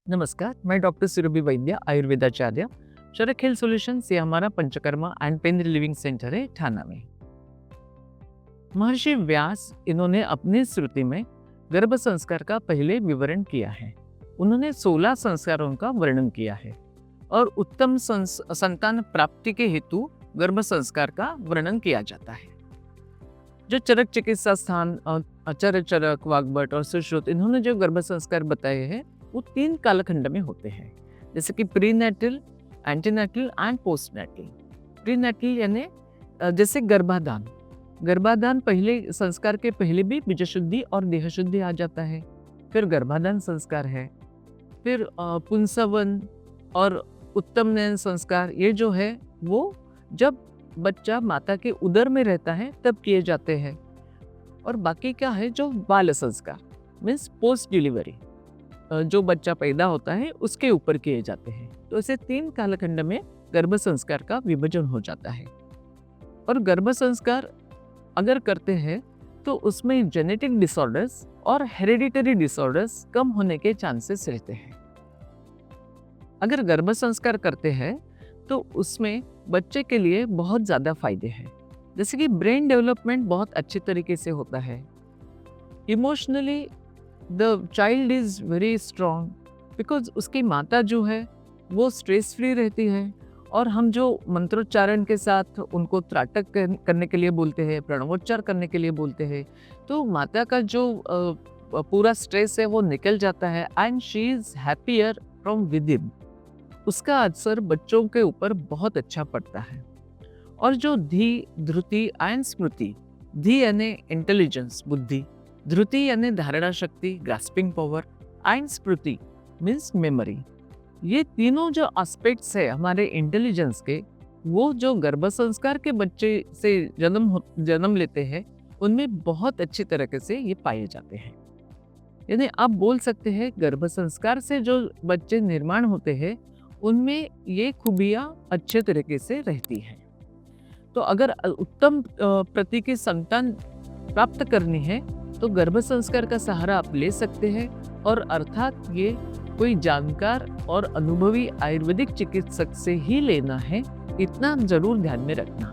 नमस्कार, मैं डॉक्टर सुरभि वैद्य, आयुर्वेदाचार्य। शरक health solutions ये हमारा panchakarma and pain relieving centre है ठाणा में। महर्षि व्यास इन्होंने अपनी श्रुति में गर्भ संस्कार का पहले विवरण किया है। उन्होंने 16 संस्कारों का वर्णन किया है और उत्तम संतान प्राप्ति के हेतु गर्भ संस्कार का वर्णन किया जाता है। जो चरक चिकित्सा स्थान आचार्य चरक, वाग्भट और सुश्रुत इन्होंने जो गर्भ संस्कार बताए हैं वो 3 कालखंड में होते हैं, जैसे कि prenatal, antenatal and postnatal. Prenatal यानी जैसे गर्भाधान। गर्भाधान पहले संस्कार के पहले भी बीज शुद्धि और देह शुद्धि आ जाता है। फिर गर्भाधान संस्कार है, फिर पुंसवन और उत्तम नयन संस्कार, ये जो है वो जब बच्चा माता के उदर में रहता है तब किए जाते हैं। और बाकी क्या है, जो बाल संस्कार मीन्स पोस्ट डिलीवरी, जो बच्चा पैदा होता है उसके ऊपर किए जाते हैं। तो ऐसे 3 कालखंड में गर्भ संस्कार का विभाजन हो जाता है। और गर्भ संस्कार अगर करते हैं तो उसमें जेनेटिक डिसऑर्डर्स और हेरिडिटरी डिसऑर्डर्स कम होने के चांसेस रहते हैं। अगर गर्भ संस्कार करते हैं तो उसमें बच्चे के लिए बहुत ज़्यादा फायदे हैं, जैसे कि ब्रेन डेवलपमेंट बहुत अच्छे तरीके से होता है। Emotionally the child is very strong because उसकी माता जो है वो स्ट्रेस फ्री रहती है। और हम जो मंत्रोच्चारण के साथ उनको त्राटक करने के लिए बोलते हैं, प्रणवोच्चार करने के लिए बोलते हैं, तो माता का जो पूरा स्ट्रेस है वो निकल जाता है and she is happier from with in. उसका असर बच्चों के ऊपर बहुत अच्छा पड़ता है। और जो धी, धृति एंड स्मृति, धी यानी इंटेलिजेंस, बुद्धि, धृति यानी धारणा शक्ति, grasping power and Smriti means memory, ये तीनों जो एस्पेक्ट्स है हमारे इंटेलिजेंस के, वो जो गर्भ संस्कार के बच्चे से जन्म लेते हैं उनमें बहुत अच्छी तरीके से ये पाए जाते हैं। यानी आप बोल सकते हैं गर्भ संस्कार से जो बच्चे निर्माण होते हैं उनमें ये खूबियाँ अच्छे तरीके से रहती हैं। तो अगर उत्तम प्रति की संतान प्राप्त करनी है तो गर्भ संस्कार का सहारा आप ले सकते हैं। और अर्थात ये कोई जानकार और अनुभवी आयुर्वेदिक चिकित्सक से ही लेना है, इतना जरूर ध्यान में रखना।